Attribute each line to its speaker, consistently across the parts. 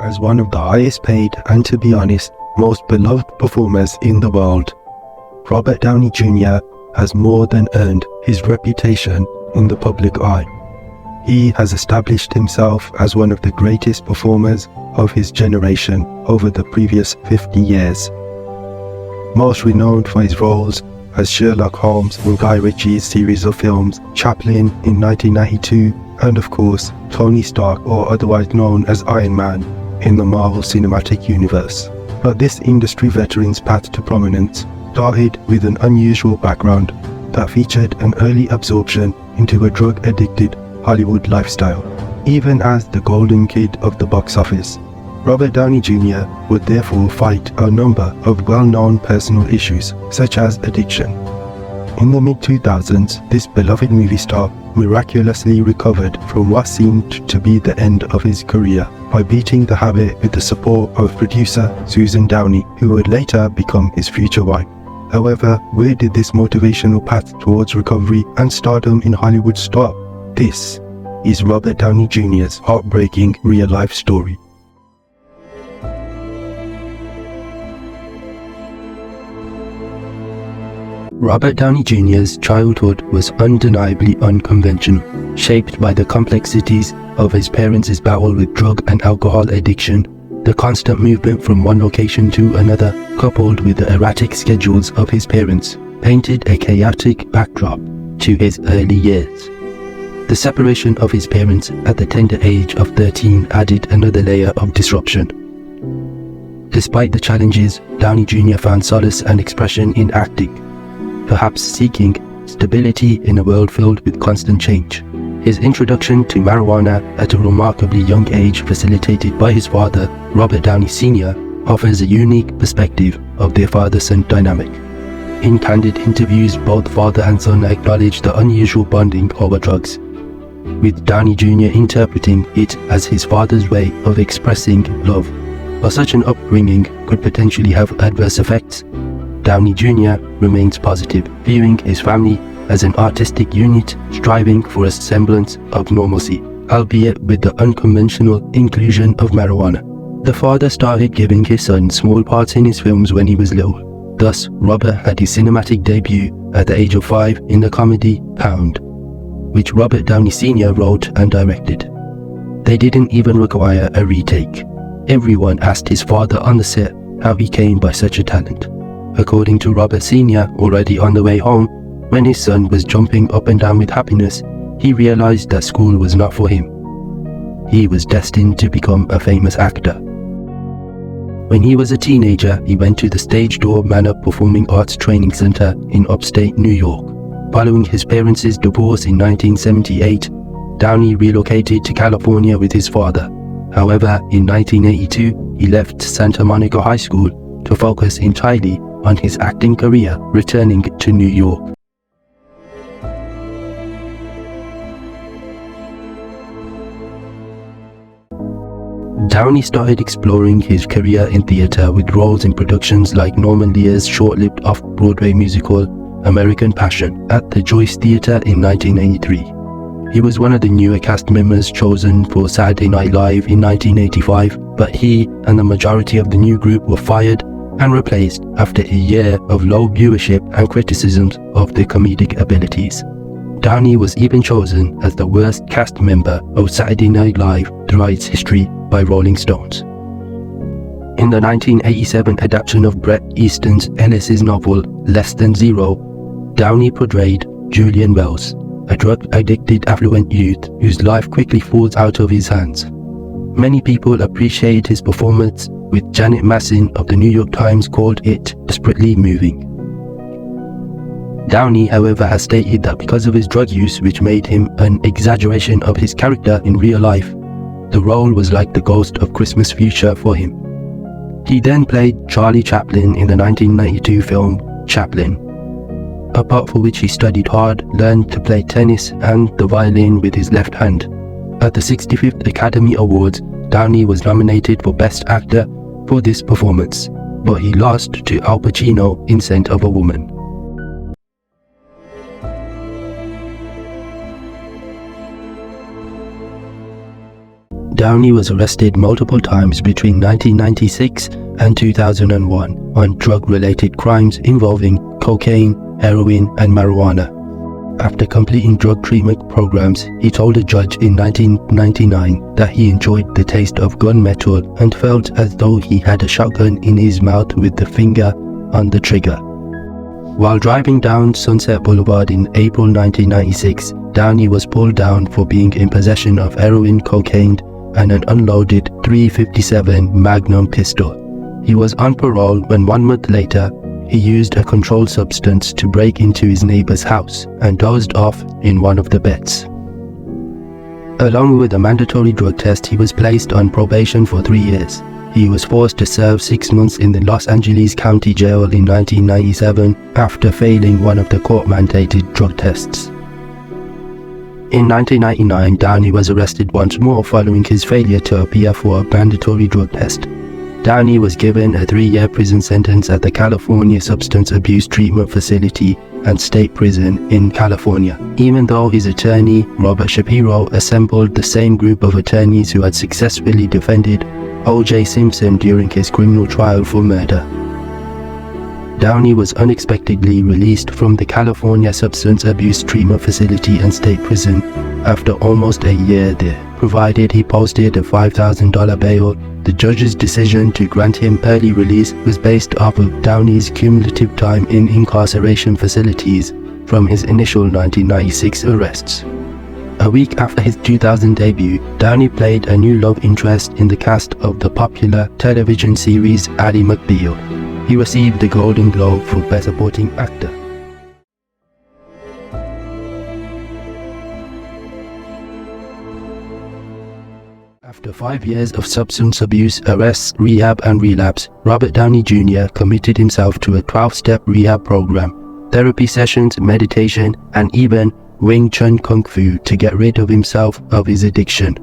Speaker 1: as one of the highest paid and, to be honest, most beloved performers in the world. Robert Downey Jr. has more than earned his reputation in the public eye. He has established himself as one of the greatest performers of his generation over the previous 50 years. Most renowned for his roles as Sherlock Holmes in Guy Ritchie's series of films Chaplin in 1992, and of course Tony Stark, or otherwise known as Iron Man, in the Marvel Cinematic Universe. But this industry veteran's path to prominence started with an unusual background that featured an early absorption into a drug-addicted Hollywood lifestyle. Even as the golden kid of the box office, Robert Downey Jr. would therefore fight a number of well-known personal issues, such as addiction. In the mid-2000s, this beloved movie star miraculously recovered from what seemed to be the end of his career by beating the habit with the support of producer Susan Downey, who would later become his future wife. However, where did this motivational path towards recovery and stardom in Hollywood start? This is Robert Downey Jr.'s heartbreaking real-life story. Robert Downey Jr.'s childhood was undeniably unconventional, shaped by the complexities of his parents' battle with drug and alcohol addiction, the constant movement from one location to another, coupled with the erratic schedules of his parents, painted a chaotic backdrop to his early years. The separation of his parents at the tender age of 13 added another layer of disruption. Despite the challenges, Downey Jr. found solace and expression in acting, perhaps seeking stability in a world filled with constant change. His introduction to marijuana at a remarkably young age, facilitated by his father, Robert Downey Sr., offers a unique perspective of their father-son dynamic. In candid interviews, both father and son acknowledge the unusual bonding over drugs, with Downey Jr. interpreting it as his father's way of expressing love. While such an upbringing could potentially have adverse effects, Downey Jr. remains positive, viewing his family as an artistic unit striving for a semblance of normalcy, albeit with the unconventional inclusion of marijuana. The father started giving his son small parts in his films when he was little. Thus, Robert had his cinematic debut at the age of 5 in the comedy Pound, which Robert Downey Sr. wrote and directed. They didn't even require a retake. Everyone asked his father on the set how he came by such a talent. According to Robert Sr., already on the way home, when his son was jumping up and down with happiness, he realized that school was not for him. He was destined to become a famous actor. When he was a teenager, he went to the Stage Door Manor Performing Arts Training Center in upstate New York. Following his parents' divorce in 1978, Downey relocated to California with his father. However, in 1982, he left Santa Monica High School to focus entirely on his acting career, returning to New York. Downey started exploring his career in theater with roles in productions like Norman Lear's short-lived off-Broadway musical American Passion at the Joyce Theatre in 1983. He was one of the newer cast members chosen for Saturday Night Live in 1985, but he and the majority of the new group were fired and replaced after a year of low viewership and criticisms of their comedic abilities. Downey was even chosen as the worst cast member of Saturday Night Live throughout its history by Rolling Stones. In the 1987 adaptation of Bret Easton Ellis's novel Less Than Zero, Downey portrayed Julian Wells, a drug-addicted affluent youth whose life quickly falls out of his hands. Many people appreciate his performance, with Janet Massin of the New York Times called it desperately moving. Downey, however, has stated that because of his drug use, which made him an exaggeration of his character in real life, the role was like the ghost of Christmas future for him. He then played Charlie Chaplin in the 1992 film Chaplin, a part for which he studied hard, learned to play tennis and the violin with his left hand. At the 65th Academy Awards, Downey was nominated for Best Actor for this performance, but he lost to Al Pacino in Scent of a Woman. Downey was arrested multiple times between 1996 and 2001 on drug-related crimes involving cocaine, heroin, and marijuana. After completing drug treatment programs, he told a judge in 1999 that he enjoyed the taste of gunmetal and felt as though he had a shotgun in his mouth with the finger on the trigger. While driving down Sunset Boulevard in April 1996, Downey was pulled down for being in possession of heroin, cocaine, and an unloaded .357 Magnum pistol. He was on parole when 1 month later, he used a controlled substance to break into his neighbor's house and dozed off in one of the beds. Along with a mandatory drug test, he was placed on probation for 3 years. He was forced to serve 6 months in the Los Angeles County Jail in 1997 after failing one of the court-mandated drug tests. In 1999, Downey was arrested once more following his failure to appear for a mandatory drug test. Downey was given a 3-year prison sentence at the California Substance Abuse Treatment Facility and State Prison in California, even though his attorney, Robert Shapiro, assembled the same group of attorneys who had successfully defended O.J. Simpson during his criminal trial for murder. Downey was unexpectedly released from the California Substance Abuse Treatment Facility and State Prison after almost a year there, provided he posted a $5,000 bail. The judge's decision to grant him early release was based off of Downey's cumulative time in incarceration facilities from his initial 1996 arrests. A week after his 2000 debut, Downey played a new love interest in the cast of the popular television series Ally McBeal. He received the Golden Globe for Best Supporting Actor. After 5 years of substance abuse, arrests, rehab, and relapse, Robert Downey Jr. committed himself to a 12-step rehab program, therapy sessions, meditation, and even Wing Chun Kung Fu to get rid of himself of his addiction.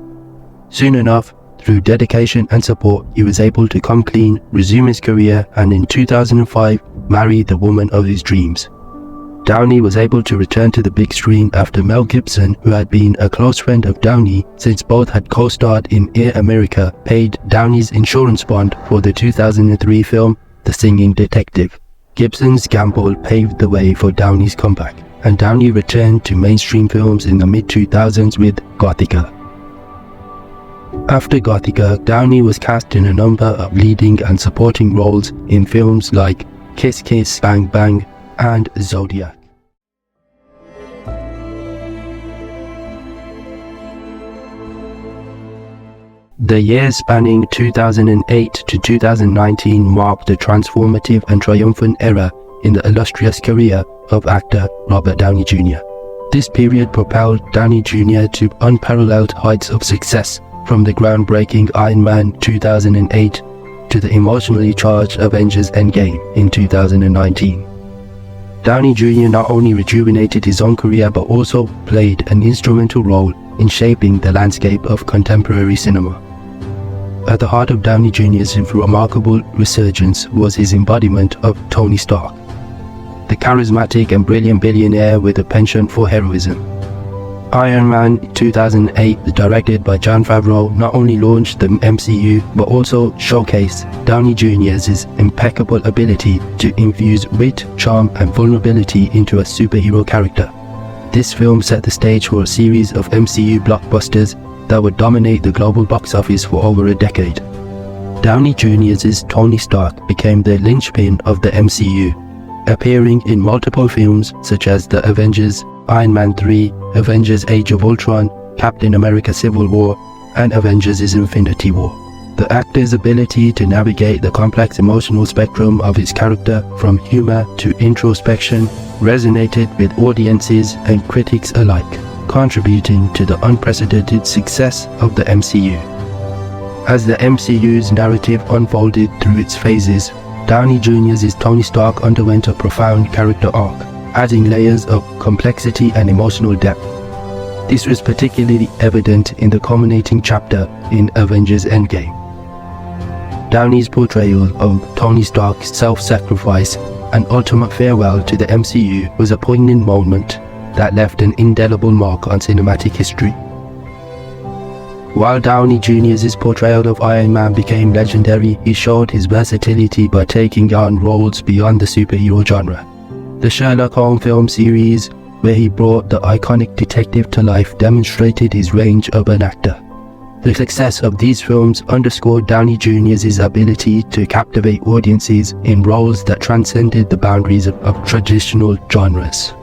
Speaker 1: Soon enough, through dedication and support, he was able to come clean, resume his career, and in 2005, marry the woman of his dreams. Downey was able to return to the big screen after Mel Gibson, who had been a close friend of Downey since both had co-starred in Air America, paid Downey's insurance bond for the 2003 film The Singing Detective. Gibson's gamble paved the way for Downey's comeback, and Downey returned to mainstream films in the mid-2000s with Gothika. After Gothika, Downey was cast in a number of leading and supporting roles in films like Kiss Kiss Bang Bang and Zodiac. The years spanning 2008 to 2019 marked a transformative and triumphant era in the illustrious career of actor Robert Downey Jr. This period propelled Downey Jr. to unparalleled heights of success, from the groundbreaking Iron Man 2008 to the emotionally charged Avengers Endgame in 2019. Downey Jr. not only rejuvenated his own career but also played an instrumental role in shaping the landscape of contemporary cinema. At the heart of Downey Jr.'s remarkable resurgence was his embodiment of Tony Stark, the charismatic and brilliant billionaire with a penchant for heroism. Iron Man 2008, directed by Jon Favreau, not only launched the MCU but also showcased Downey Jr.'s impeccable ability to infuse wit, charm, and vulnerability into a superhero character. This film set the stage for a series of MCU blockbusters that would dominate the global box office for over a decade. Downey Jr.'s Tony Stark became the linchpin of the MCU, appearing in multiple films such as The Avengers, Iron Man 3, Avengers Age of Ultron, Captain America Civil War, and Avengers Infinity War. The actor's ability to navigate the complex emotional spectrum of his character, from humor to introspection, resonated with audiences and critics alike, contributing to the unprecedented success of the MCU. As the MCU's narrative unfolded through its phases, Downey Jr.'s Tony Stark underwent a profound character arc, adding layers of complexity and emotional depth. This was particularly evident in the culminating chapter in Avengers Endgame. Downey's portrayal of Tony Stark's self-sacrifice and ultimate farewell to the MCU was a poignant moment that left an indelible mark on cinematic history. While Downey Jr.'s portrayal of Iron Man became legendary, he showed his versatility by taking on roles beyond the superhero genre. The Sherlock Holmes film series, where he brought the iconic detective to life, demonstrated his range of an actor. The success of these films underscored Downey Jr.'s ability to captivate audiences in roles that transcended the boundaries of traditional genres.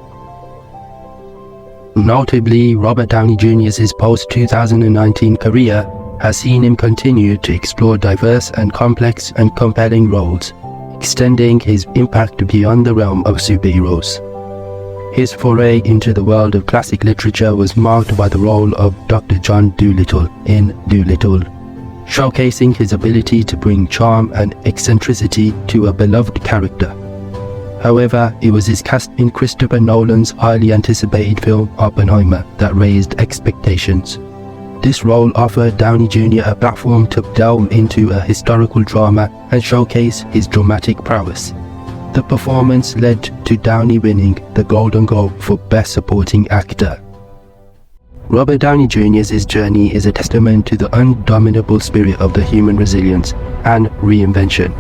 Speaker 1: Notably, Robert Downey Jr.'s post-2019 career has seen him continue to explore diverse and complex and compelling roles, extending his impact beyond the realm of superheroes. His foray into the world of classic literature was marked by the role of Dr. John Dolittle in Dolittle, showcasing his ability to bring charm and eccentricity to a beloved character. However, it was his cast in Christopher Nolan's highly anticipated film Oppenheimer that raised expectations. This role offered Downey Jr. a platform to delve into a historical drama and showcase his dramatic prowess. The performance led to Downey winning the Golden Globe for Best Supporting Actor. Robert Downey Jr.'s journey is a testament to the undominable spirit of the human resilience and reinvention.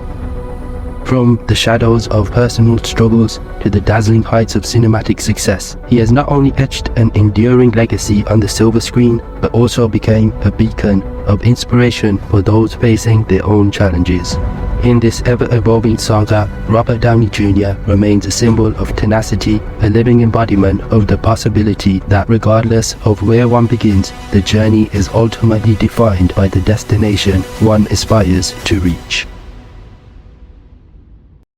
Speaker 1: From the shadows of personal struggles to the dazzling heights of cinematic success, he has not only etched an enduring legacy on the silver screen, but also became a beacon of inspiration for those facing their own challenges. In this ever-evolving saga, Robert Downey Jr. remains a symbol of tenacity, a living embodiment of the possibility that regardless of where one begins, the journey is ultimately defined by the destination one aspires to reach.